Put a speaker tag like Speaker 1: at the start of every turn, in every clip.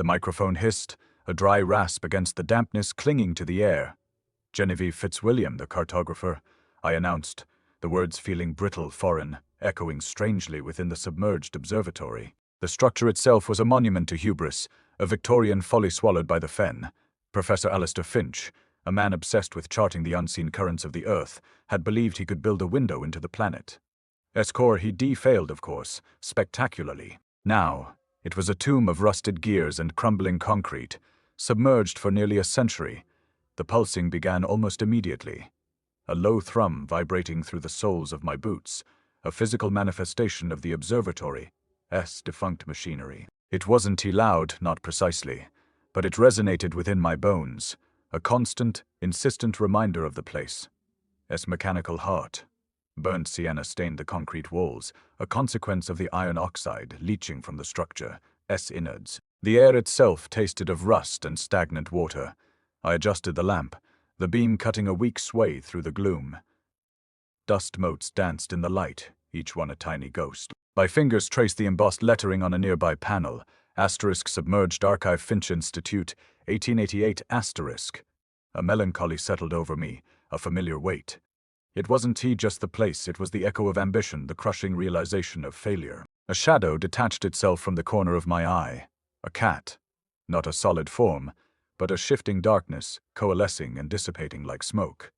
Speaker 1: microphone hissed, a dry rasp against the dampness clinging to the air. "Genevieve Fitzwilliam, the cartographer," I announced, the words feeling brittle, foreign, echoing strangely within the submerged observatory. The structure itself was a monument to hubris, a Victorian folly swallowed by the fen. Professor Finch, a man obsessed with charting the unseen currents of the Earth, had believed he could build a window into the planet. He failed, of course, spectacularly. Now, it was a tomb of rusted gears and crumbling concrete, submerged for nearly a century. The pulsing began almost immediately. A low thrum vibrating through the soles of my boots, a physical manifestation of the observatory's defunct machinery. It wasn't loud, not precisely, but it resonated within my bones, a constant, insistent reminder of the place's mechanical heart. Burnt sienna stained the concrete walls, a consequence of the iron oxide leaching from the structure's innards. The air itself tasted of rust and stagnant water. I adjusted the lamp, the beam cutting a weak swathe through the gloom. Dust motes danced in the light, each one a tiny ghost. My fingers traced the embossed lettering on a nearby panel, *submerged archive Finch Institute, 1888 *. A melancholy settled over me, a familiar weight. It wasn't just the place, it was the echo of ambition, the crushing realization of failure. A shadow detached itself from the corner of my eye. A cat. Not a solid form, but a shifting darkness, coalescing and dissipating like smoke.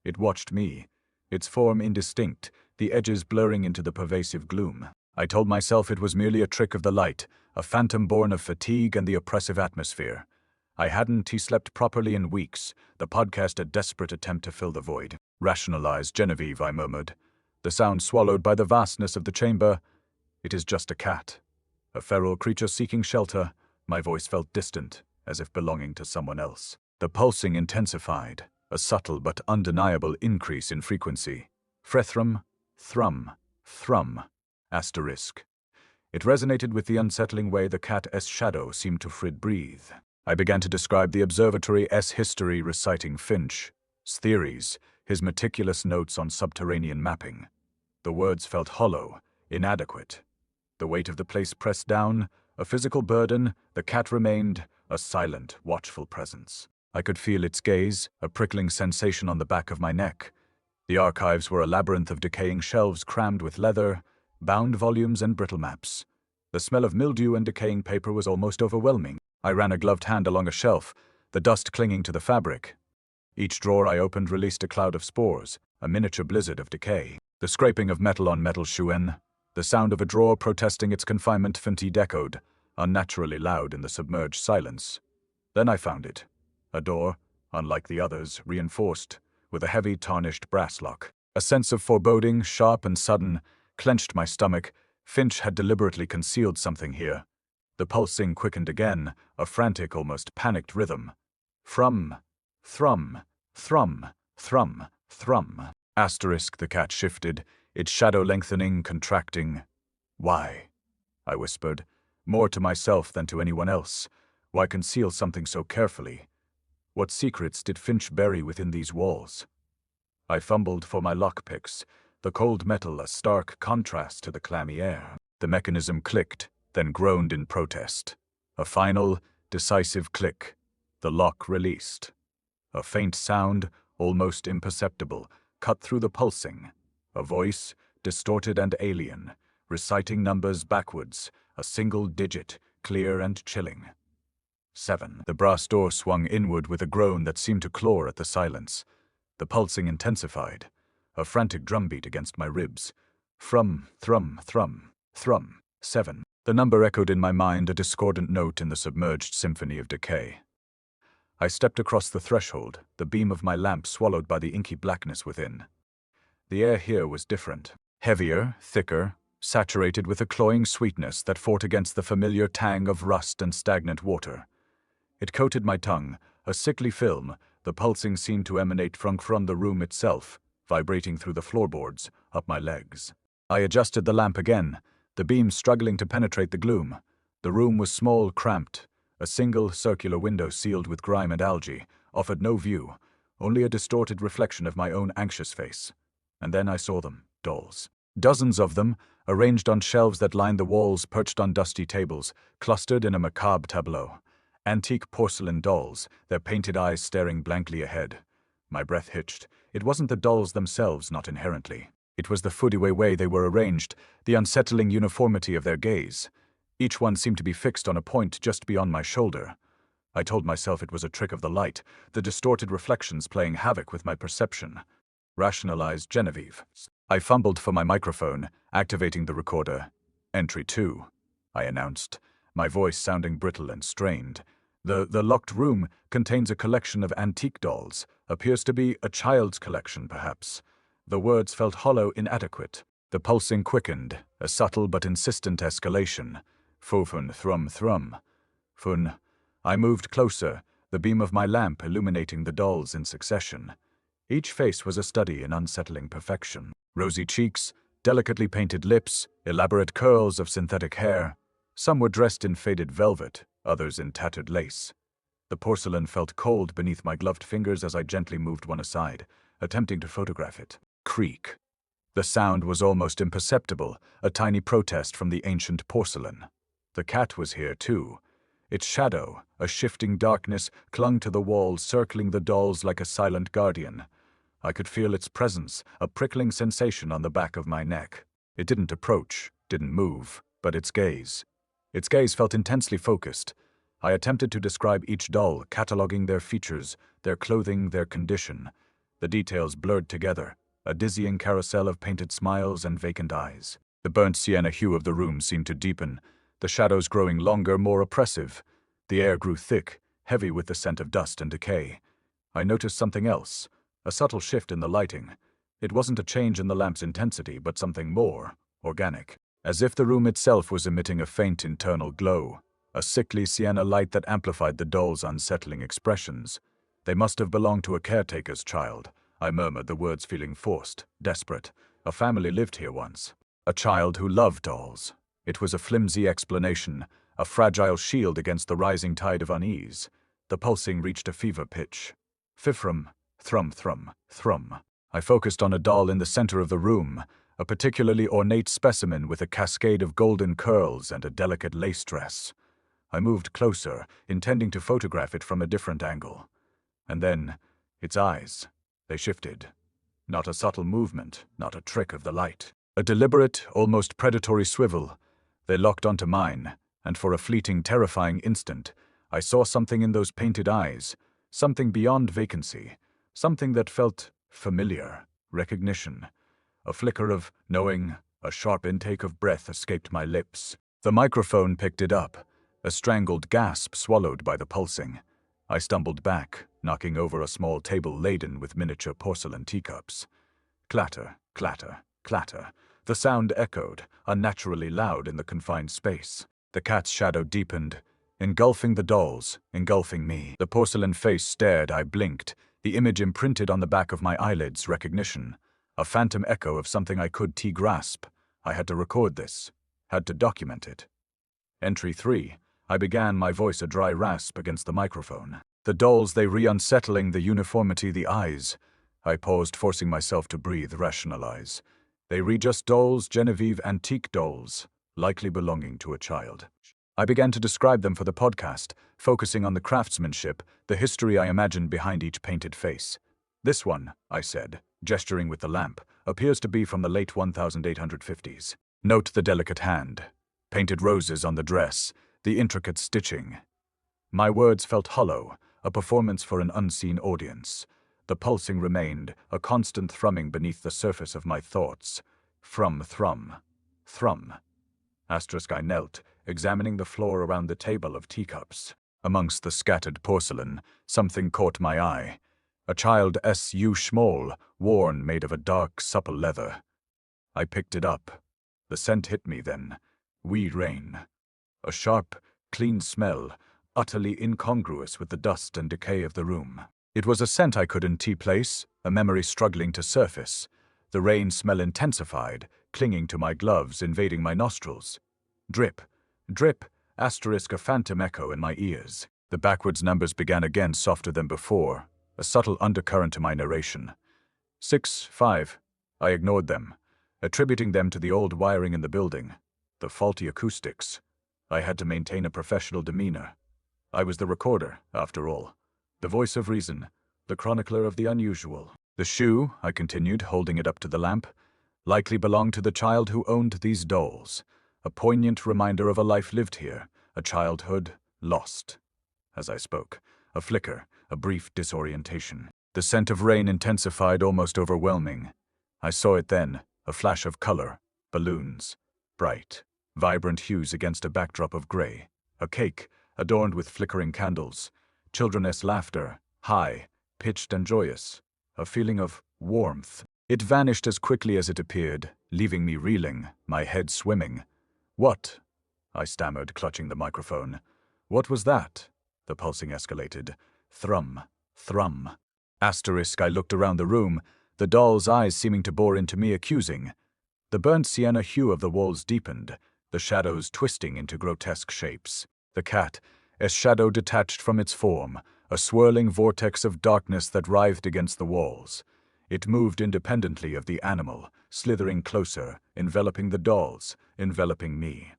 Speaker 1: It watched me, its form indistinct, the edges blurring into the pervasive gloom. I told myself it was merely a trick of the light, a phantom born of fatigue and the oppressive atmosphere. I hadn't slept properly in weeks, the podcast a desperate attempt to fill the void. "Rationalize, Genevieve," I murmured, the sound swallowed by the vastness of the chamber. "It is just a cat. A feral creature seeking shelter." My voice felt distant, as if belonging to someone else. The pulsing intensified, a subtle but undeniable increase in frequency. Frethrum, thrum, thrum, *. It resonated with the unsettling way the cat's shadow seemed to breathe. I began to describe the observatory's history, reciting Finch's theories, his meticulous notes on subterranean mapping. The words felt hollow, inadequate. The weight of the place pressed down, a physical burden. The cat remained, a silent, watchful presence. I could feel its gaze, a prickling sensation on the back of my neck. The archives were a labyrinth of decaying shelves crammed with leather, bound volumes and brittle maps. The smell of mildew and decaying paper was almost overwhelming. I ran a gloved hand along a shelf, the dust clinging to the fabric. Each drawer I opened released a cloud of spores, a miniature blizzard of decay. The scraping of metal on metal shuen, the sound of a drawer protesting its confinement echoed, unnaturally loud in the submerged silence. Then I found it. A door, unlike the others, reinforced, with a heavy tarnished brass lock. A sense of foreboding, sharp and sudden, clenched my stomach. Finch had deliberately concealed something here. The pulsing quickened again, a frantic, almost panicked rhythm. Thrum, thrum, thrum, thrum, thrum. *. The cat shifted, its shadow lengthening, contracting. "Why?" I whispered, more to myself than to anyone else. Why conceal something so carefully? What secrets did Finch bury within these walls? I fumbled for my lockpicks, the cold metal a stark contrast to the clammy air. The mechanism clicked, then groaned in protest. A final, decisive click. The lock released. A faint sound, almost imperceptible, cut through the pulsing. A voice, distorted and alien, reciting numbers backwards, a single digit, clear and chilling. 7. The brass door swung inward with a groan that seemed to claw at the silence. The pulsing intensified, a frantic drumbeat against my ribs. Thrum, thrum, thrum, thrum. 7. The number echoed in my mind, a discordant note in the submerged symphony of decay. I stepped across the threshold, the beam of my lamp swallowed by the inky blackness within. The air here was different. Heavier, thicker, saturated with a cloying sweetness that fought against the familiar tang of rust and stagnant water. It coated my tongue, a sickly film. The pulsing seemed to emanate from the room itself, vibrating through the floorboards, up my legs. I adjusted the lamp again, the beam struggling to penetrate the gloom. The room was small, cramped. A single, circular window sealed with grime and algae offered no view, only a distorted reflection of my own anxious face. And then I saw them, dolls. Dozens of them, arranged on shelves that lined the walls, perched on dusty tables, clustered in a macabre tableau. Antique porcelain dolls, their painted eyes staring blankly ahead. My breath hitched. It wasn't the dolls themselves, not inherently. It was the footy way they were arranged, the unsettling uniformity of their gaze. Each one seemed to be fixed on a point just beyond my shoulder. I told myself it was a trick of the light, the distorted reflections playing havoc with my perception. Rationalized Genevieve. I fumbled for my microphone, activating the recorder. Entry 2, I announced, my voice sounding brittle and strained. The locked room contains a collection of antique dolls. Appears to be a child's collection, perhaps. The words felt hollow, inadequate. The pulsing quickened, a subtle but insistent escalation. Fofun thrum thrum. Fun. I moved closer, the beam of my lamp illuminating the dolls in succession. Each face was a study in unsettling perfection. Rosy cheeks, delicately painted lips, elaborate curls of synthetic hair. Some were dressed in faded velvet, others in tattered lace. The porcelain felt cold beneath my gloved fingers as I gently moved one aside, attempting to photograph it. Creak. The sound was almost imperceptible, a tiny protest from the ancient porcelain. The cat was here too. Its shadow, a shifting darkness, clung to the walls, circling the dolls like a silent guardian. I could feel its presence, a prickling sensation on the back of my neck. It didn't approach, didn't move, but its gaze. Its gaze felt intensely focused. I attempted to describe each doll, cataloging their features, their clothing, their condition. The details blurred together, a dizzying carousel of painted smiles and vacant eyes. The burnt sienna hue of the room seemed to deepen, the shadows growing longer, more oppressive. The air grew thick, heavy with the scent of dust and decay. I noticed something else, a subtle shift in the lighting. It wasn't a change in the lamp's intensity, but something more organic, as if the room itself was emitting a faint internal glow, a sickly sienna light that amplified the doll's unsettling expressions. They must have belonged to a caretaker's child. I murmured, the words feeling forced, desperate. A family lived here once. A child who loved dolls. It was a flimsy explanation, a fragile shield against the rising tide of unease. The pulsing reached a fever pitch. Fifrum, thrum thrum, thrum. I focused on a doll in the center of the room, a particularly ornate specimen with a cascade of golden curls and a delicate lace dress. I moved closer, intending to photograph it from a different angle. And then, its eyes. They shifted. Not a subtle movement, not a trick of the light. A deliberate, almost predatory swivel. They locked onto mine, and for a fleeting, terrifying instant, I saw something in those painted eyes, something beyond vacancy, something that felt familiar, recognition. A flicker of knowing, a sharp intake of breath escaped my lips. The microphone picked it up, a strangled gasp swallowed by the pulsing. I stumbled back, knocking over a small table laden with miniature porcelain teacups. Clatter, clatter, clatter. The sound echoed, unnaturally loud in the confined space. The cat's shadow deepened, engulfing the dolls, engulfing me. The porcelain face stared, I blinked, the image imprinted on the back of my eyelids, recognition. A phantom echo of something I could grasp. I had to record this, had to document it. Entry 3. I began, my voice a dry rasp against the microphone. The dolls, they re-unsettling, the uniformity, the eyes. I paused, forcing myself to breathe, rationalize. They re-just dolls, Genevieve, antique dolls, likely belonging to a child. I began to describe them for the podcast, focusing on the craftsmanship, the history I imagined behind each painted face. This one, I said, gesturing with the lamp, appears to be from the late 1850s. Note the delicate hand. Painted roses on the dress, the intricate stitching. My words felt hollow, a performance for an unseen audience. The pulsing remained, a constant thrumming beneath the surface of my thoughts. Thrum, thrum, thrum. Asterisk. I knelt, examining the floor around the table of teacups. Amongst the scattered porcelain, something caught my eye. A child S.U. Schmoll, worn, made of a dark, supple leather. I picked it up. The scent hit me then. Wee rain. A sharp, clean smell, utterly incongruous with the dust and decay of the room. It was a scent I couldn't place, a memory struggling to surface. The rain smell intensified, clinging to my gloves, invading my nostrils. Drip, drip, asterisk, a phantom echo in my ears. The backwards numbers began again, softer than before, a subtle undercurrent to my narration. 6, 5. I ignored them, attributing them to the old wiring in the building, the faulty acoustics. I had to maintain a professional demeanor. I was the recorder, after all. The voice of reason, the chronicler of the unusual. The shoe, I continued, holding it up to the lamp, likely belonged to the child who owned these dolls. A poignant reminder of a life lived here, a childhood lost. As I spoke, a flicker, a brief disorientation. The scent of rain intensified, almost overwhelming. I saw it then, a flash of color, balloons, bright, vibrant hues against a backdrop of gray. A cake, adorned with flickering candles. Children's laughter, high, pitched and joyous. A feeling of warmth. It vanished as quickly as it appeared, leaving me reeling, my head swimming. "What?" I stammered, clutching the microphone. "What was that?" The pulsing escalated. Thrum, thrum. Asterisk, I looked around the room, the doll's eyes seeming to bore into me, accusing. The burnt sienna hue of the walls deepened, the shadows twisting into grotesque shapes. The cat, a shadow detached from its form, a swirling vortex of darkness that writhed against the walls. It moved independently of the animal, slithering closer, enveloping the dolls, enveloping me.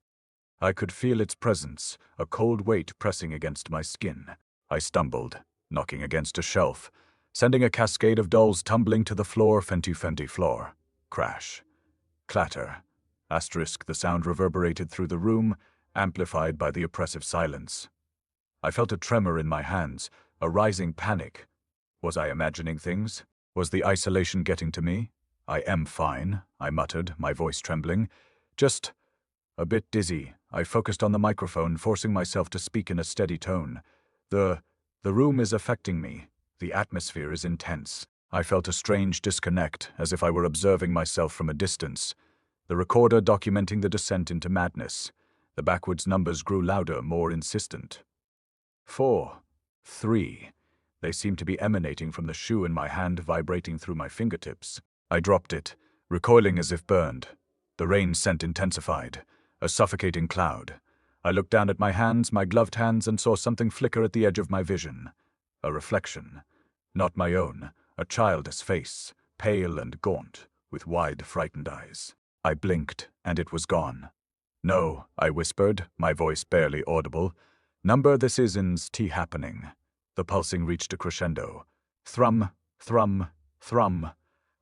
Speaker 1: I could feel its presence, a cold weight pressing against my skin. I stumbled, knocking against a shelf, sending a cascade of dolls tumbling to the floor, fenty floor. Crash. Clatter. Asterisk, the sound reverberated through the room, amplified by the oppressive silence. I felt a tremor in my hands, a rising panic. Was I imagining things? Was the isolation getting to me? "I am fine," I muttered, my voice trembling. "Just a bit dizzy." I focused on the microphone, forcing myself to speak in a steady tone. The room is affecting me. The atmosphere is intense." I felt a strange disconnect, as if I were observing myself from a distance. The recorder documenting the descent into madness. The backwards numbers grew louder, more insistent. 4, 3. They seemed to be emanating from the shoe in my hand, vibrating through my fingertips. I dropped it, recoiling as if burned. The rain scent intensified, a suffocating cloud. I looked down at my hands, my gloved hands, and saw something flicker at the edge of my vision. A reflection. Not my own, a child's face, pale and gaunt, with wide, frightened eyes. I blinked, and it was gone. "No," I whispered, my voice barely audible. "Number this isn't happening." The pulsing reached a crescendo. Thrum, thrum, thrum.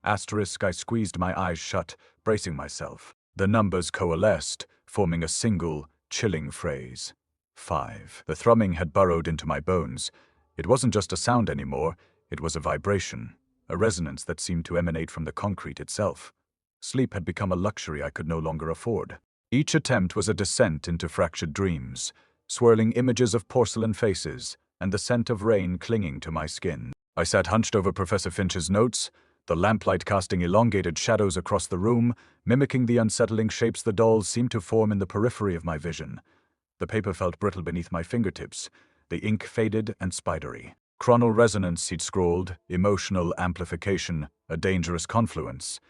Speaker 1: Asterisk, I squeezed my eyes shut, bracing myself. The numbers coalesced, forming a single, chilling phrase. 5. The thrumming had burrowed into my bones. It wasn't just a sound anymore, it was a vibration, a resonance that seemed to emanate from the concrete itself. Sleep had become a luxury I could no longer afford. Each attempt was a descent into fractured dreams, swirling images of porcelain faces, and the scent of rain clinging to my skin. I sat hunched over Professor Finch's notes, the lamplight casting elongated shadows across the room, mimicking the unsettling shapes the dolls seemed to form in the periphery of my vision. The paper felt brittle beneath my fingertips, the ink faded and spidery. "Chronal resonance," he'd scrawled, "emotional amplification, a dangerous confluence."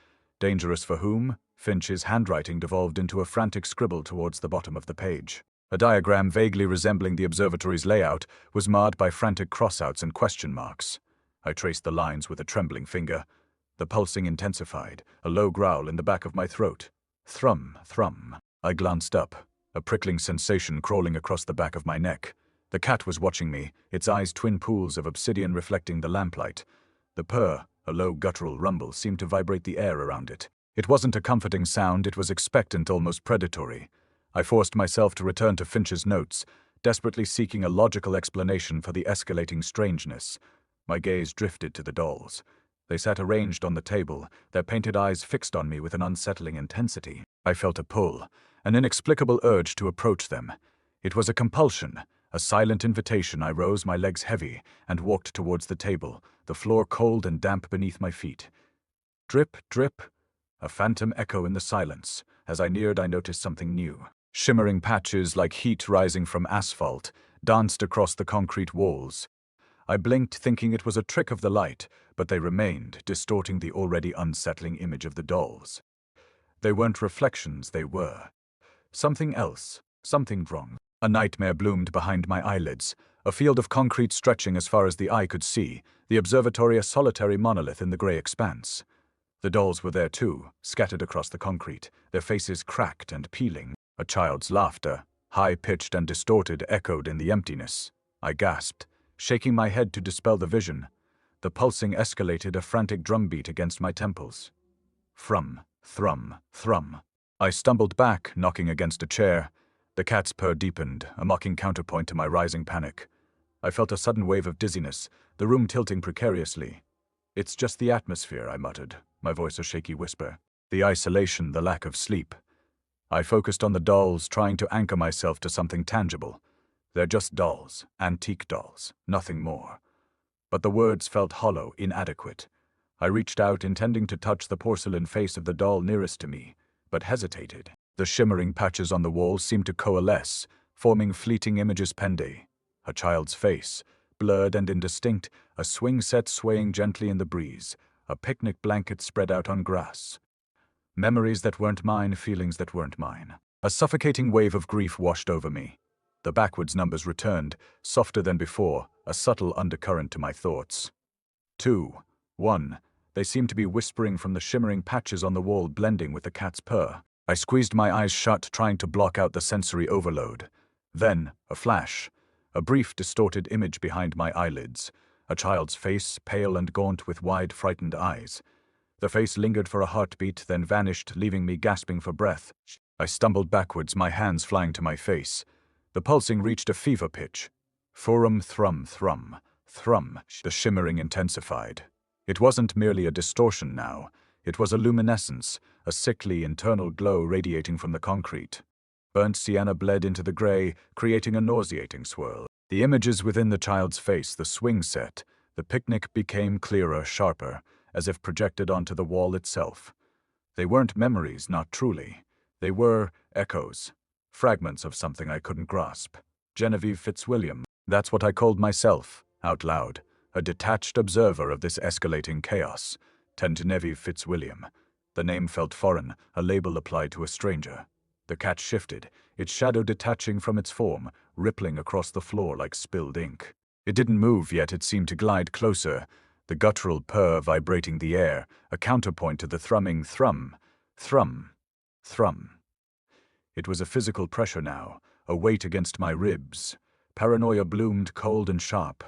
Speaker 1: Dangerous for whom? Finch's handwriting devolved into a frantic scribble towards the bottom of the page. A diagram vaguely resembling the observatory's layout was marred by frantic crossouts and question marks. I traced the lines with a trembling finger. The pulsing intensified, a low growl in the back of my throat. Thrum, thrum. I glanced up, a prickling sensation crawling across the back of my neck. The cat was watching me, its eyes twin pools of obsidian reflecting the lamplight. The purr, a low guttural rumble, seemed to vibrate the air around it. It wasn't a comforting sound, it was expectant, almost predatory. I forced myself to return to Finch's notes, desperately seeking a logical explanation for the escalating strangeness. My gaze drifted to the dolls. They sat arranged on the table, their painted eyes fixed on me with an unsettling intensity. I felt a pull, an inexplicable urge to approach them. It was a compulsion, a silent invitation. I rose, my legs heavy, and walked towards the table, the floor cold and damp beneath my feet. Drip, drip. A phantom echo in the silence. As I neared, I noticed something new. Shimmering patches like heat rising from asphalt danced across the concrete walls. I blinked, thinking it was a trick of the light, but they remained, distorting the already unsettling image of the dolls. They weren't reflections, they were something else, something wrong. A nightmare bloomed behind my eyelids, a field of concrete stretching as far as the eye could see, the observatory a solitary monolith in the grey expanse. The dolls were there too, scattered across the concrete, their faces cracked and peeling. A child's laughter, high-pitched and distorted, echoed in the emptiness. I gasped, shaking my head to dispel the vision. The pulsing escalated, a frantic drumbeat against my temples. Thrum, thrum, thrum. I stumbled back, knocking against a chair. The cat's purr deepened, a mocking counterpoint to my rising panic. I felt a sudden wave of dizziness, the room tilting precariously. "It's just the atmosphere," I muttered, my voice a shaky whisper. "The isolation, the lack of sleep." I focused on the dolls, trying to anchor myself to something tangible. They're just dolls, antique dolls, nothing more. But the words felt hollow, inadequate. I reached out, intending to touch the porcelain face of the doll nearest to me, but hesitated. The shimmering patches on the wall seemed to coalesce, forming fleeting images pendant. A child's face, blurred and indistinct, a swing set swaying gently in the breeze, a picnic blanket spread out on grass. Memories that weren't mine, feelings that weren't mine. A suffocating wave of grief washed over me. The backwards numbers returned, softer than before, a subtle undercurrent to my thoughts. 2, 1. They seemed to be whispering from the shimmering patches on the wall, blending with the cat's purr. I squeezed my eyes shut, trying to block out the sensory overload. Then, a flash. A brief, distorted image behind my eyelids. A child's face, pale and gaunt with wide, frightened eyes. The face lingered for a heartbeat, then vanished, leaving me gasping for breath. I stumbled backwards, my hands flying to my face. The pulsing reached a fever pitch. Thrum, thrum, thrum, thrum. The shimmering intensified. It wasn't merely a distortion now. It was a luminescence, a sickly internal glow radiating from the concrete. Burnt sienna bled into the gray, creating a nauseating swirl. The images within the child's face, the swing set, the picnic became clearer, sharper, as if projected onto the wall itself. They weren't memories, not truly. They were echoes, fragments of something I couldn't grasp. Genevieve Fitzwilliam, that's what I called myself, out loud, a detached observer of this escalating chaos. Genevieve Fitzwilliam. The name felt foreign, a label applied to a stranger. The cat shifted, its shadow detaching from its form, rippling across the floor like spilled ink. It didn't move, yet it seemed to glide closer, the guttural purr vibrating the air, a counterpoint to the thrumming thrum, thrum, thrum. It was a physical pressure now, a weight against my ribs. Paranoia bloomed, cold and sharp.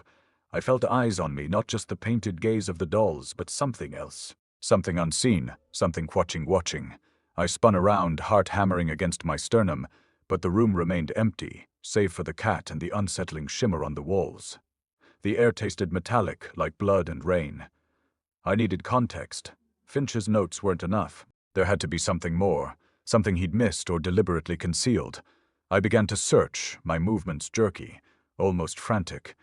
Speaker 1: I felt eyes on me, not just the painted gaze of the dolls, but something else. Something unseen, something watching. I spun around, heart hammering against my sternum, but the room remained empty, save for the cat and the unsettling shimmer on the walls. The air tasted metallic, like blood and rain. I needed context. Finch's notes weren't enough. There had to be something more, something he'd missed or deliberately concealed. I began to search, my movements jerky, almost frantic.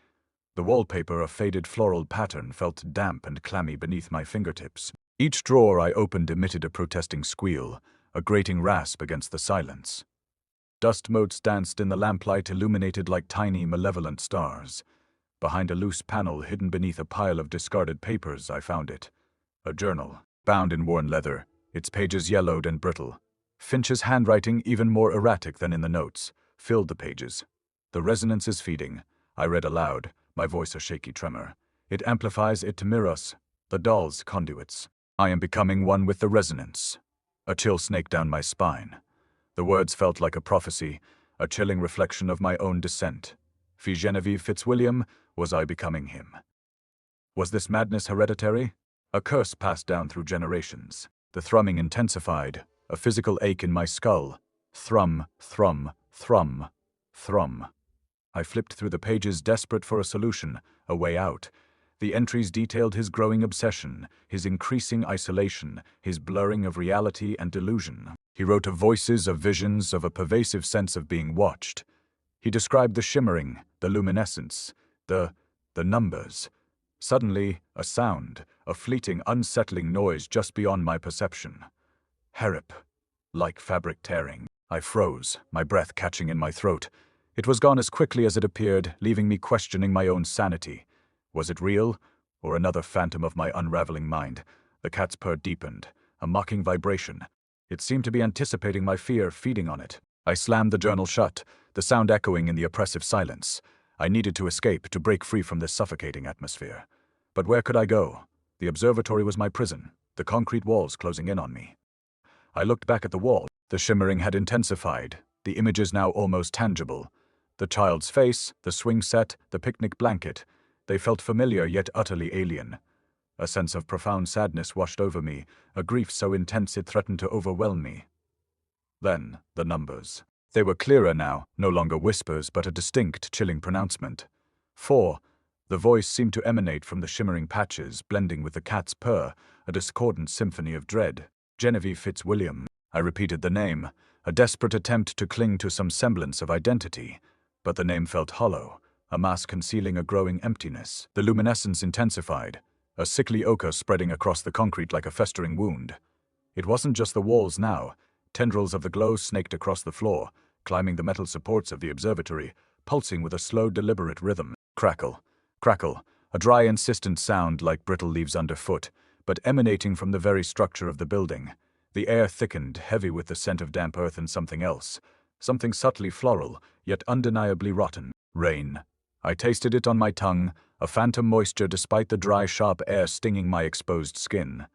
Speaker 1: The wallpaper, a faded floral pattern, felt damp and clammy beneath my fingertips. Each drawer I opened emitted a protesting squeal, a grating rasp against the silence. Dust motes danced in the lamplight, illuminated like tiny, malevolent stars. Behind a loose panel hidden beneath a pile of discarded papers, I found it. A journal, bound in worn leather, its pages yellowed and brittle. Finch's handwriting, even more erratic than in the notes, filled the pages. "The resonance is feeding," I read aloud, my voice a shaky tremor. "It amplifies, it mirrors. The dolls' conduits. I am becoming one with the resonance." A chill snaked down my spine. The words felt like a prophecy, a chilling reflection of my own descent. For Genevieve Fitzwilliam, was I becoming him? Was this madness hereditary? A curse passed down through generations. The thrumming intensified, a physical ache in my skull. Thrum, thrum, thrum, thrum. I flipped through the pages, desperate for a solution, a way out. The entries detailed his growing obsession, his increasing isolation, his blurring of reality and delusion. He wrote of voices, of visions, of a pervasive sense of being watched. He described the shimmering, the luminescence, the numbers. Suddenly, a sound, a fleeting, unsettling noise just beyond my perception. Herip, like fabric tearing. I froze, my breath catching in my throat. It was gone as quickly as it appeared, leaving me questioning my own sanity. Was it real, or another phantom of my unraveling mind? The cat's purr deepened, a mocking vibration. It seemed to be anticipating my fear, feeding on it. I slammed the journal shut, the sound echoing in the oppressive silence. I needed to escape, to break free from this suffocating atmosphere. But where could I go? The observatory was my prison, the concrete walls closing in on me. I looked back at the wall. The shimmering had intensified, the images now almost tangible. The child's face, the swing set, the picnic blanket, they felt familiar yet utterly alien. A sense of profound sadness washed over me, a grief so intense it threatened to overwhelm me. Then, the numbers. They were clearer now, no longer whispers but a distinct, chilling pronouncement. 4. The voice seemed to emanate from the shimmering patches, blending with the cat's purr, a discordant symphony of dread. Genevieve Fitzwilliam. I repeated the name, a desperate attempt to cling to some semblance of identity. But the name felt hollow, a mask concealing a growing emptiness. The luminescence intensified, a sickly ochre spreading across the concrete like a festering wound. It wasn't just the walls now. Tendrils of the glow snaked across the floor, climbing the metal supports of the observatory, pulsing with a slow, deliberate rhythm. Crackle, crackle, a dry, insistent sound like brittle leaves underfoot, but emanating from the very structure of the building. The air thickened, heavy with the scent of damp earth and something else. Something subtly floral, yet undeniably rotten. Rain. I tasted it on my tongue, a phantom moisture despite the dry, sharp air stinging my exposed skin.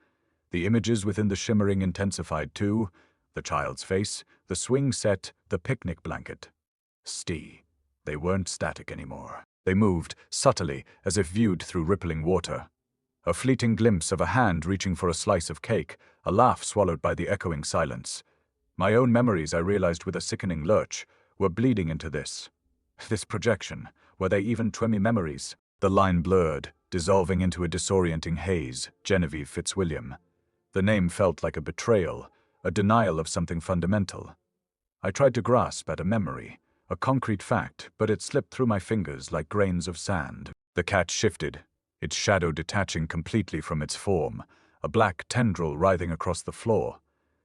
Speaker 1: The images within the shimmering intensified too. The child's face, the swing set, the picnic blanket. They weren't static anymore. They moved, subtly, as if viewed through rippling water. A fleeting glimpse of a hand reaching for a slice of cake, a laugh swallowed by the echoing silence. My own memories, I realized with a sickening lurch, were bleeding into this. This projection, were they even twemmy memories? The line blurred, dissolving into a disorienting haze. Genevieve Fitzwilliam. The name felt like a betrayal, a denial of something fundamental. I tried to grasp at a memory, a concrete fact, but it slipped through my fingers like grains of sand. The cat shifted, its shadow detaching completely from its form, a black tendril writhing across the floor.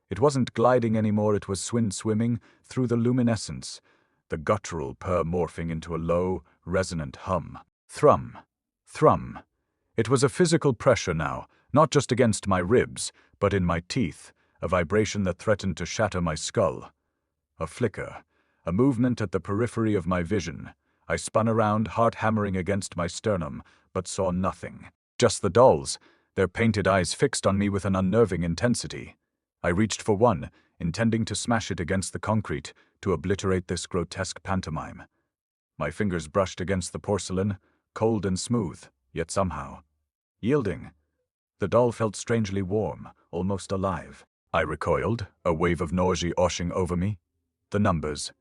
Speaker 1: It wasn't gliding anymore, it was swimming through the luminescence, the guttural purr morphing into a low, resonant hum. Thrum, thrum. It was a physical pressure now, not just against my ribs, but in my teeth, a vibration that threatened to shatter my skull. A flicker, a movement at the periphery of my vision. I spun around, heart hammering against my sternum, but saw nothing. Just the dolls, their painted eyes fixed on me with an unnerving intensity. I reached for one, intending to smash it against the concrete, to obliterate this grotesque pantomime. My fingers brushed against the porcelain, cold and smooth, yet somehow yielding. The doll felt strangely warm, almost alive. I recoiled, a wave of nausea washing over me. The numbers.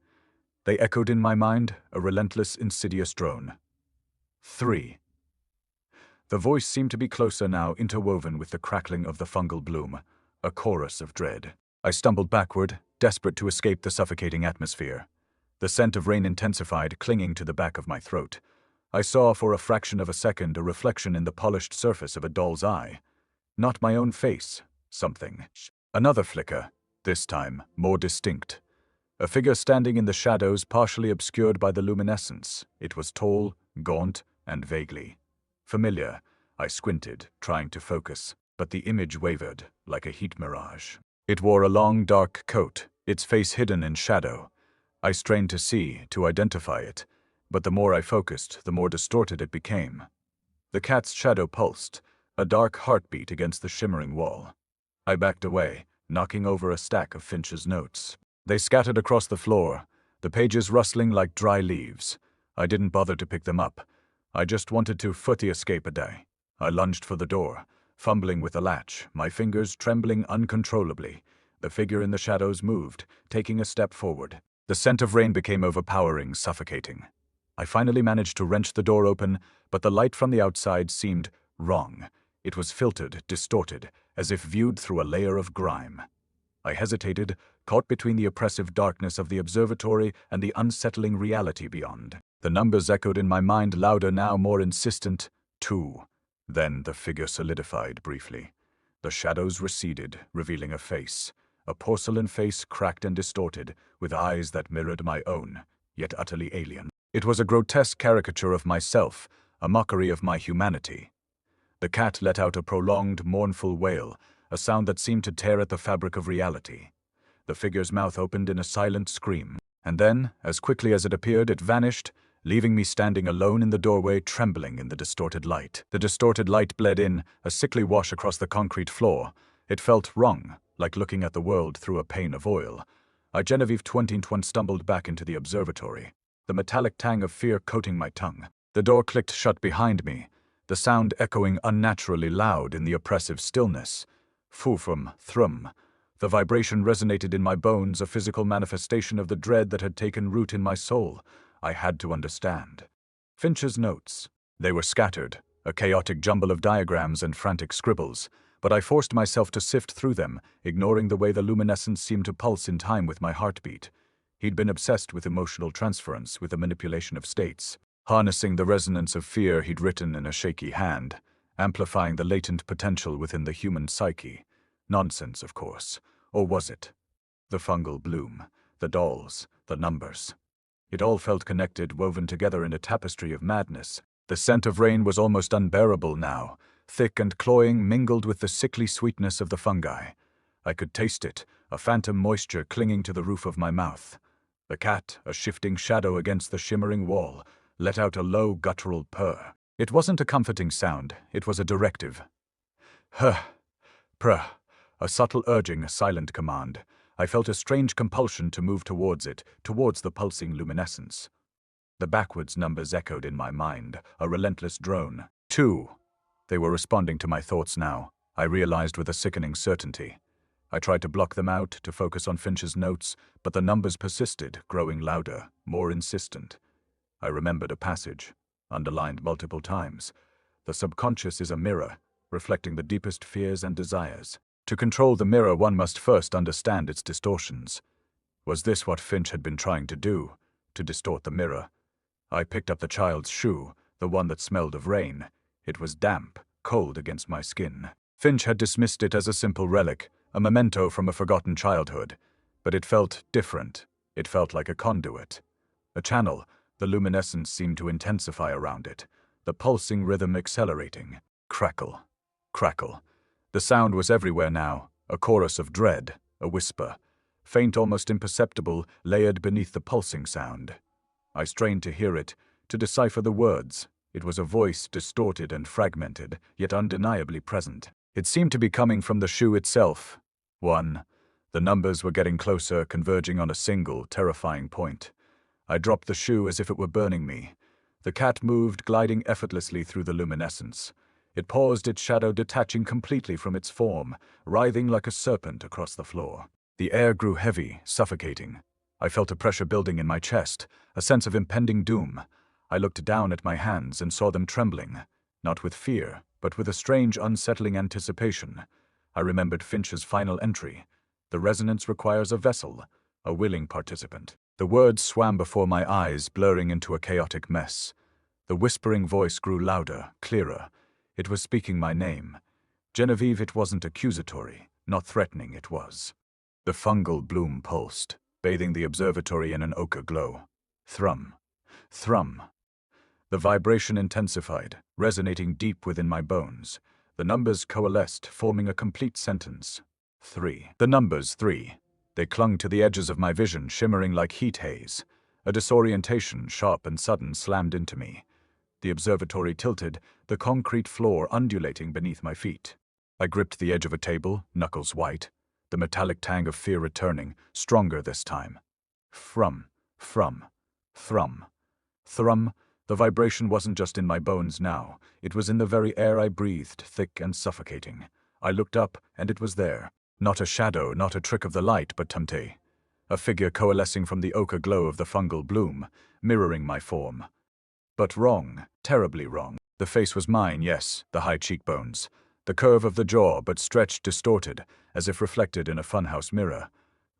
Speaker 1: They echoed in my mind, a relentless, insidious drone. 3. The voice seemed to be closer now, interwoven with the crackling of the fungal bloom, a chorus of dread. I stumbled backward, desperate to escape the suffocating atmosphere. The scent of rain intensified, clinging to the back of my throat. I saw for a fraction of a second a reflection in the polished surface of a doll's eye. Not my own face, something. Another flicker, this time more distinct. A figure standing in the shadows, partially obscured by the luminescence. It was tall, gaunt, and vaguely familiar. I squinted, trying to focus, but the image wavered, like a heat mirage. It wore a long, dark coat, its face hidden in shadow. I strained to see, to identify it, but the more I focused, the more distorted it became. The cat's shadow pulsed, a dark heartbeat against the shimmering wall. I backed away, knocking over a stack of Finch's notes. They scattered across the floor, the pages rustling like dry leaves. I didn't bother to pick them up. I just wanted to foot the escape a day. I lunged for the door, fumbling with the latch, my fingers trembling uncontrollably. The figure in the shadows moved, taking a step forward. The scent of rain became overpowering, suffocating. I finally managed to wrench the door open, but the light from the outside seemed wrong. It was filtered, distorted, as if viewed through a layer of grime. I hesitated, caught between the oppressive darkness of the observatory and the unsettling reality beyond. The numbers echoed in my mind, louder now, more insistent. 2. Then the figure solidified briefly. The shadows receded, revealing a face. A porcelain face, cracked and distorted, with eyes that mirrored my own, yet utterly alien. It was a grotesque caricature of myself, a mockery of my humanity. The cat let out a prolonged, mournful wail, a sound that seemed to tear at the fabric of reality. The figure's mouth opened in a silent scream, and then, as quickly as it appeared, it vanished, leaving me standing alone in the doorway, trembling in the distorted light. The distorted light bled in, a sickly wash across the concrete floor. It felt wrong, like looking at the world through a pane of oil. Genevieve 21 stumbled back into the observatory. the metallic tang of fear coating my tongue. The door clicked shut behind me, the sound echoing unnaturally loud in the oppressive stillness. Fufum, thrum. The vibration resonated in my bones, a physical manifestation of the dread that had taken root in my soul. I had to understand. Finch's notes. They were scattered, a chaotic jumble of diagrams and frantic scribbles, but I forced myself to sift through them, ignoring the way the luminescence seemed to pulse in time with my heartbeat. He'd been obsessed with emotional transference, with the manipulation of states, harnessing the resonance of fear he'd written in a shaky hand, amplifying the latent potential within the human psyche. Nonsense, of course. Or was it? The fungal bloom, the dolls, the numbers. It all felt connected, woven together in a tapestry of madness. The scent of rain was almost unbearable now, thick and cloying, mingled with the sickly sweetness of the fungi. I could taste it, a phantom moisture clinging to the roof of my mouth. The cat, a shifting shadow against the shimmering wall, let out a low, guttural purr. It wasn't a comforting sound, it was a directive. Huh, pruh. A subtle urging, a silent command. I felt a strange compulsion to move towards it, towards the pulsing luminescence. The backwards numbers echoed in my mind, a relentless drone. 2. They were responding to my thoughts now, I realized with a sickening certainty. I tried to block them out, to focus on Finch's notes, but the numbers persisted, growing louder, more insistent. I remembered a passage, underlined multiple times. The subconscious is a mirror, reflecting the deepest fears and desires. To control the mirror, one must first understand its distortions. Was this what Finch had been trying to do, to distort the mirror? I picked up the child's shoe, the one that smelled of rain. It was damp, cold against my skin. Finch had dismissed it as a simple relic, a memento from a forgotten childhood. But it felt different. It felt like a conduit. A channel. The luminescence seemed to intensify around it, the pulsing rhythm accelerating. Crackle. Crackle. The sound was everywhere now, a chorus of dread, a whisper, faint, almost imperceptible, layered beneath the pulsing sound. I strained to hear it, to decipher the words. It was a voice, distorted and fragmented, yet undeniably present. It seemed to be coming from the shoe itself. 1. The numbers were getting closer, converging on a single, terrifying point. I dropped the shoe as if it were burning me. The cat moved, gliding effortlessly through the luminescence. It paused, its shadow detaching completely from its form, writhing like a serpent across the floor. The air grew heavy, suffocating. I felt a pressure building in my chest, a sense of impending doom. I looked down at my hands and saw them trembling, not with fear, but with a strange, unsettling anticipation. I remembered Finch's final entry. The resonance requires a vessel, a willing participant. The words swam before my eyes, blurring into a chaotic mess. The whispering voice grew louder, clearer. It was speaking my name. Genevieve. It wasn't accusatory, not threatening, it was. The fungal bloom pulsed, bathing the observatory in an ochre glow. Thrum. Thrum. The vibration intensified, resonating deep within my bones. The numbers coalesced, forming a complete sentence. 3. The numbers 3. They clung to the edges of my vision, shimmering like heat haze. A disorientation, sharp and sudden, slammed into me. The observatory tilted, the concrete floor undulating beneath my feet. I gripped the edge of a table, knuckles white, the metallic tang of fear returning, stronger this time. Thrum, thrum, thrum, thrum. The vibration wasn't just in my bones now. It was in the very air I breathed, thick and suffocating. I looked up, and it was there. Not a shadow, not a trick of the light, but Tumte. A figure coalescing from the ochre glow of the fungal bloom, mirroring my form. But wrong, terribly wrong. The face was mine, yes, the high cheekbones. The curve of the jaw, but stretched, distorted, as if reflected in a funhouse mirror.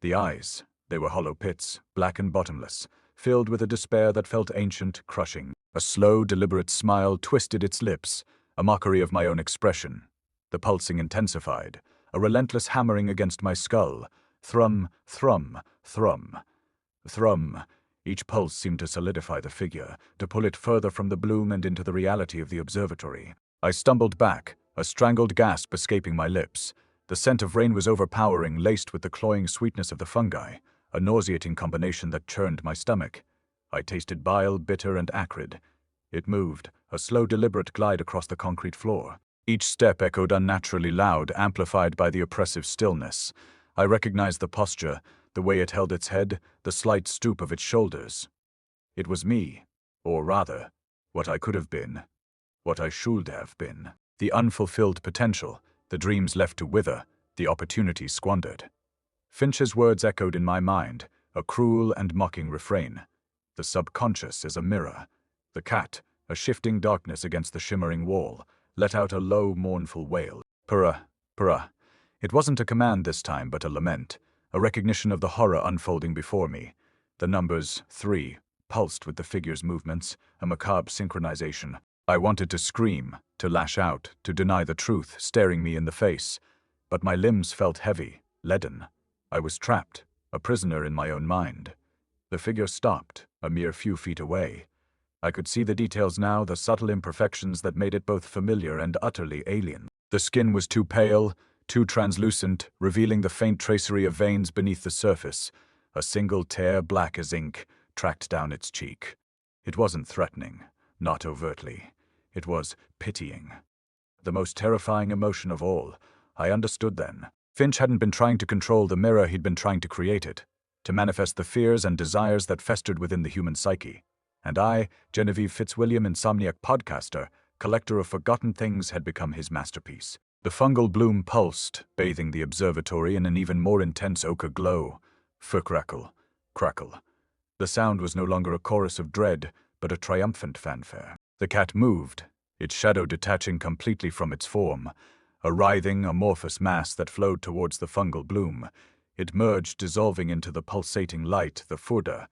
Speaker 1: The eyes, they were hollow pits, black and bottomless, filled with a despair that felt ancient, crushing. A slow, deliberate smile twisted its lips, a mockery of my own expression. The pulsing intensified, a relentless hammering against my skull. Thrum, thrum, thrum, thrum. Each pulse seemed to solidify the figure, to pull it further from the bloom and into the reality of the observatory. I stumbled back, a strangled gasp escaping my lips. The scent of rain was overpowering, laced with the cloying sweetness of the fungi, a nauseating combination that churned my stomach. I tasted bile, bitter and acrid. It moved, a slow, deliberate glide across the concrete floor. Each step echoed unnaturally loud, amplified by the oppressive stillness. I recognized the posture, the way it held its head, the slight stoop of its shoulders. It was me, or rather, what I could have been, what I should have been. The unfulfilled potential, the dreams left to wither, the opportunities squandered. Finch's words echoed in my mind, a cruel and mocking refrain. The subconscious is a mirror. The cat, a shifting darkness against the shimmering wall, let out a low, mournful wail. Purra, purra. It wasn't a command this time, but a lament, a recognition of the horror unfolding before me. The numbers, 3, pulsed with the figure's movements, a macabre synchronization. I wanted to scream, to lash out, to deny the truth staring me in the face. But my limbs felt heavy, leaden. I was trapped, a prisoner in my own mind. The figure stopped, a mere few feet away. I could see the details now, the subtle imperfections that made it both familiar and utterly alien. The skin was too pale, too translucent, revealing the faint tracery of veins beneath the surface. A single tear, black as ink, tracked down its cheek. It wasn't threatening, not overtly. It was pitying. The most terrifying emotion of all. I understood then. Finch hadn't been trying to control the mirror, he'd been trying to create it, to manifest the fears and desires that festered within the human psyche. And I, Genevieve Fitzwilliam, insomniac podcaster, collector of forgotten things, had become his masterpiece. The fungal bloom pulsed, bathing the observatory in an even more intense ochre glow. Crackle, crackle. The sound was no longer a chorus of dread, but a triumphant fanfare. The cat moved, its shadow detaching completely from its form, a writhing, amorphous mass that flowed towards the fungal bloom. It merged, dissolving into the pulsating light, the furda,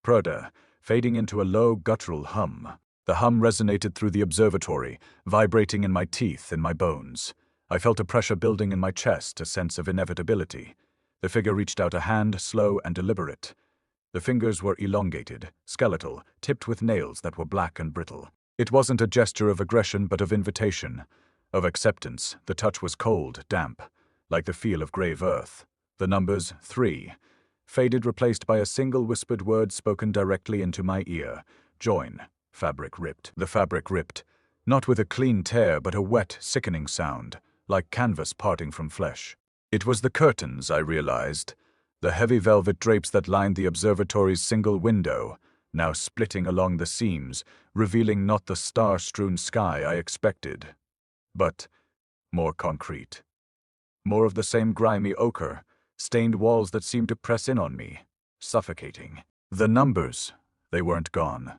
Speaker 1: prada, fading into a low, guttural hum. The hum resonated through the observatory, vibrating in my teeth, in my bones. I felt a pressure building in my chest, a sense of inevitability. The figure reached out a hand, slow and deliberate. The fingers were elongated, skeletal, tipped with nails that were black and brittle. It wasn't a gesture of aggression, but of invitation, of acceptance. The touch was cold, damp, like the feel of grave earth. The numbers, 3, faded, replaced by a single whispered word spoken directly into my ear. Join. Fabric ripped. The fabric ripped, not with a clean tear, but a wet, sickening sound, like canvas parting from flesh. It was the curtains, I realized, the heavy velvet drapes that lined the observatory's single window, now splitting along the seams, revealing not the star-strewn sky I expected, but more concrete. More of the same grimy ochre, stained walls that seemed to press in on me, suffocating. The numbers, they weren't gone.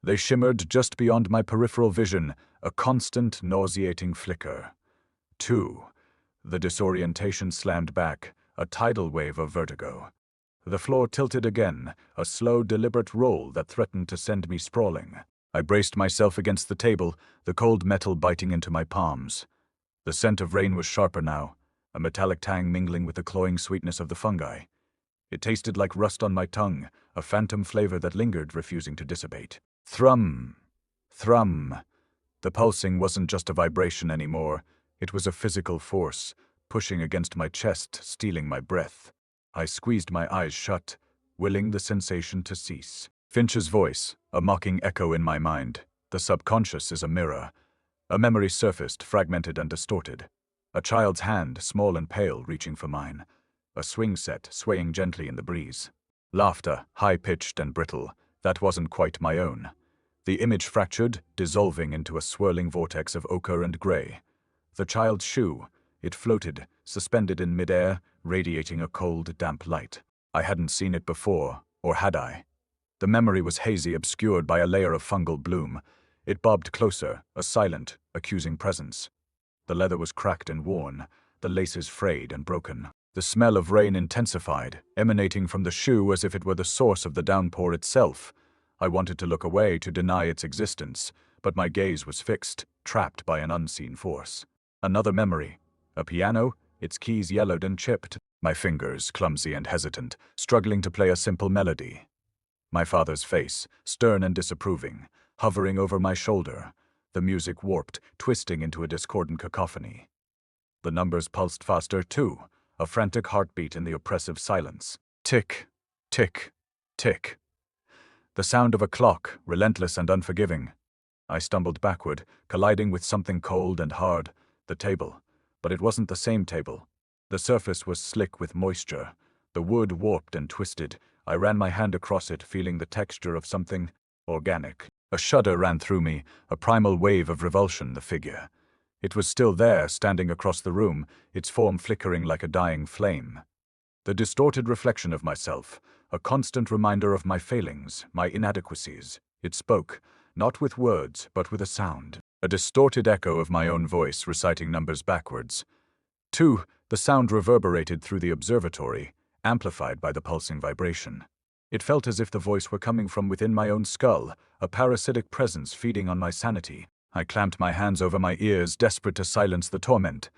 Speaker 1: They shimmered just beyond my peripheral vision, a constant, nauseating flicker. 2. The disorientation slammed back, a tidal wave of vertigo. The floor tilted again, a slow, deliberate roll that threatened to send me sprawling. I braced myself against the table, the cold metal biting into my palms. The scent of rain was sharper now, a metallic tang mingling with the cloying sweetness of the fungi. It tasted like rust on my tongue, a phantom flavor that lingered, refusing to dissipate. Thrum, thrum. The pulsing wasn't just a vibration anymore. It was a physical force, pushing against my chest, stealing my breath. I squeezed my eyes shut, willing the sensation to cease. Finch's voice, a mocking echo in my mind. The subconscious is a mirror. A memory surfaced, fragmented and distorted. A child's hand, small and pale, reaching for mine. A swing set, swaying gently in the breeze. Laughter, high-pitched and brittle. That wasn't quite my own. The image fractured, dissolving into a swirling vortex of ochre and gray. The child's shoe, it floated, suspended in midair, radiating a cold, damp light. I hadn't seen it before, or had I? The memory was hazy, obscured by a layer of fungal bloom. It bobbed closer, a silent, accusing presence. The leather was cracked and worn, the laces frayed and broken. The smell of rain intensified, emanating from the shoe as if it were the source of the downpour itself. I wanted to look away, to deny its existence, but my gaze was fixed, trapped by an unseen force. Another memory. A piano, its keys yellowed and chipped. My fingers, clumsy and hesitant, struggling to play a simple melody. My father's face, stern and disapproving, hovering over my shoulder. The music warped, twisting into a discordant cacophony. The numbers pulsed faster, too, a frantic heartbeat in the oppressive silence. Tick, tick, tick. The sound of a clock, relentless and unforgiving. I stumbled backward, colliding with something cold and hard, the table. But it wasn't the same table. The surface was slick with moisture, the wood warped and twisted, I ran my hand across it, feeling the texture of something organic. A shudder ran through me, a primal wave of revulsion. The figure. It was still there, standing across the room, its form flickering like a dying flame. The distorted reflection of myself, a constant reminder of my failings, my inadequacies. It spoke, not with words, but with a sound. A distorted echo of my own voice reciting numbers backwards. 2. The sound reverberated through the observatory, amplified by the pulsing vibration. It felt as if the voice were coming from within my own skull, a parasitic presence feeding on my sanity. I clamped my hands over my ears, desperate to silence the torment.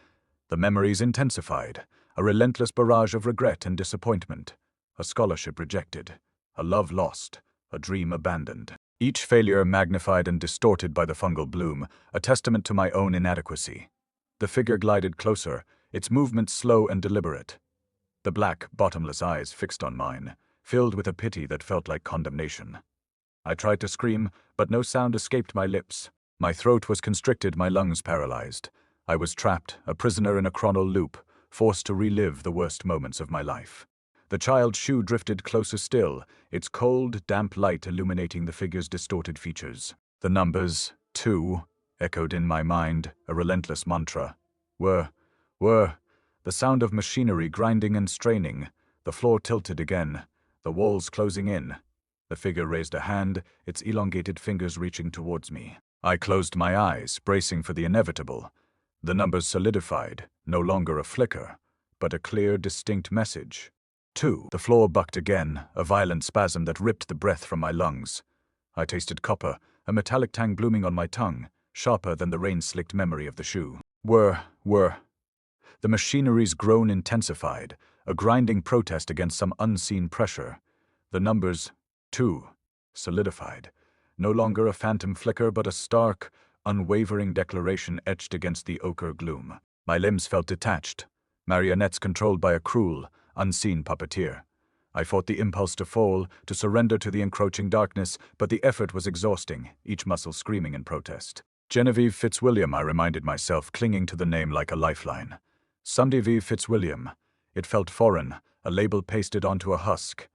Speaker 1: The memories intensified, a relentless barrage of regret and disappointment. A scholarship rejected, a love lost, a dream abandoned. Each failure magnified and distorted by the fungal bloom, a testament to my own inadequacy. The figure glided closer, its movements slow and deliberate. The black, bottomless eyes fixed on mine, filled with a pity that felt like condemnation. I tried to scream, but no sound escaped my lips. My throat was constricted, my lungs paralyzed. I was trapped, a prisoner in a chronal loop, forced to relive the worst moments of my life. The child's shoe drifted closer still, its cold, damp light illuminating the figure's distorted features. The numbers, 2, echoed in my mind, a relentless mantra. Were, the sound of machinery grinding and straining. The floor tilted again, the walls closing in. The figure raised a hand, its elongated fingers reaching towards me. I closed my eyes, bracing for the inevitable. The numbers solidified, no longer a flicker, but a clear, distinct message. 2. The floor bucked again, a violent spasm that ripped the breath from my lungs. I tasted copper, a metallic tang blooming on my tongue, sharper than the rain-slicked memory of the shoe. Were. The machinery's groan intensified, a grinding protest against some unseen pressure. The numbers, 2, solidified. No longer a phantom flicker, but a stark, unwavering declaration etched against the ochre gloom. My limbs felt detached, marionettes controlled by a cruel, unseen puppeteer. I fought the impulse to fall, to surrender to the encroaching darkness, but the effort was exhausting, each muscle screaming in protest. Genevieve Fitzwilliam, I reminded myself, clinging to the name like a lifeline. Genevieve Fitzwilliam. It felt foreign, a label pasted onto a husk.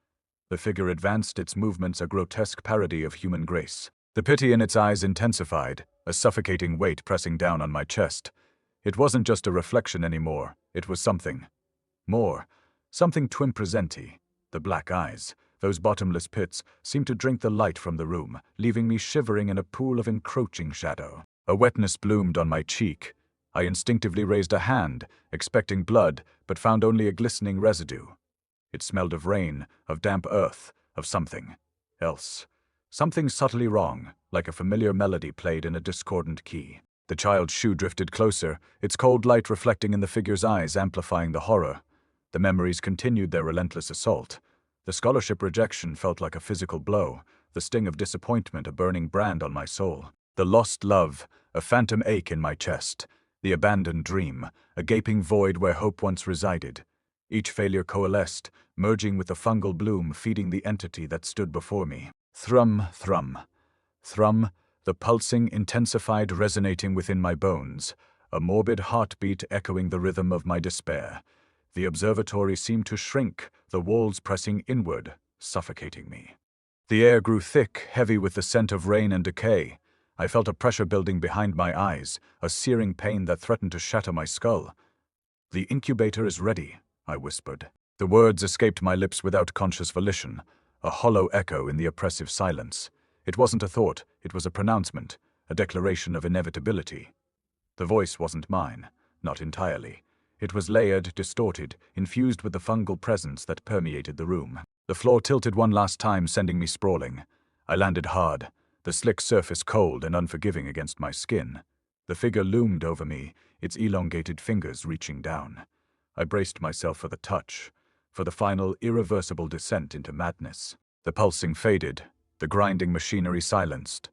Speaker 1: The figure advanced, its movements a grotesque parody of human grace. The pity in its eyes intensified, a suffocating weight pressing down on my chest. It wasn't just a reflection anymore, it was something more, something twin presenti. The black eyes, those bottomless pits, seemed to drink the light from the room, leaving me shivering in a pool of encroaching shadow. A wetness bloomed on my cheek. I instinctively raised a hand, expecting blood, but found only a glistening residue. It smelled of rain, of damp earth, of something else. Something subtly wrong, like a familiar melody played in a discordant key. The child's shoe drifted closer, its cold light reflecting in the figure's eyes, amplifying the horror. The memories continued their relentless assault. The scholarship rejection felt like a physical blow, the sting of disappointment a burning brand on my soul. The lost love, a phantom ache in my chest. The abandoned dream, a gaping void where hope once resided. Each failure coalesced, merging with the fungal bloom, feeding the entity that stood before me. Thrum, thrum. Thrum, the pulsing intensified, resonating within my bones, a morbid heartbeat echoing the rhythm of my despair. The observatory seemed to shrink, the walls pressing inward, suffocating me. The air grew thick, heavy with the scent of rain and decay. I felt a pressure building behind my eyes, a searing pain that threatened to shatter my skull. "The incubator is ready," I whispered. The words escaped my lips without conscious volition, a hollow echo in the oppressive silence. It wasn't a thought, it was a pronouncement, a declaration of inevitability. The voice wasn't mine, not entirely. It was layered, distorted, infused with the fungal presence that permeated the room. The floor tilted one last time, sending me sprawling. I landed hard, the slick surface cold and unforgiving against my skin. The figure loomed over me, its elongated fingers reaching down. I braced myself for the touch, for the final, irreversible descent into madness. The pulsing faded, the grinding machinery silenced.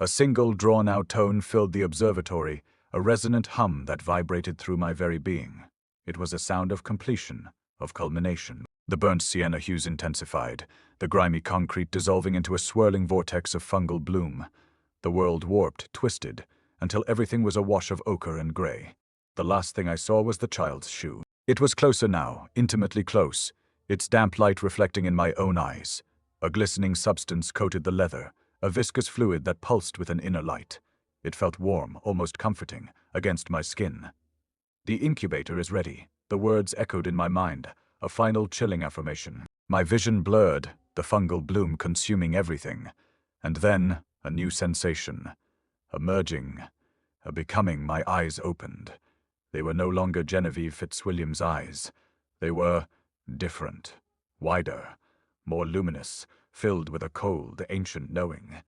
Speaker 1: A single, drawn-out tone filled the observatory, a resonant hum that vibrated through my very being. It was a sound of completion, of culmination. The burnt sienna hues intensified, the grimy concrete dissolving into a swirling vortex of fungal bloom. The world warped, twisted, until everything was a wash of ochre and gray. The last thing I saw was the child's shoe. It was closer now, intimately close. its damp light reflecting in my own eyes. A glistening substance coated the leather, a viscous fluid that pulsed with an inner light. It felt warm, almost comforting, against my skin. "The incubator is ready," the words echoed in my mind, a final chilling affirmation. My vision blurred, the fungal bloom consuming everything. And then, a new sensation. A merging, a becoming. My eyes opened. They were no longer Genevieve Fitzwilliam's eyes. They were different, wider, more luminous, filled with a cold, ancient knowing.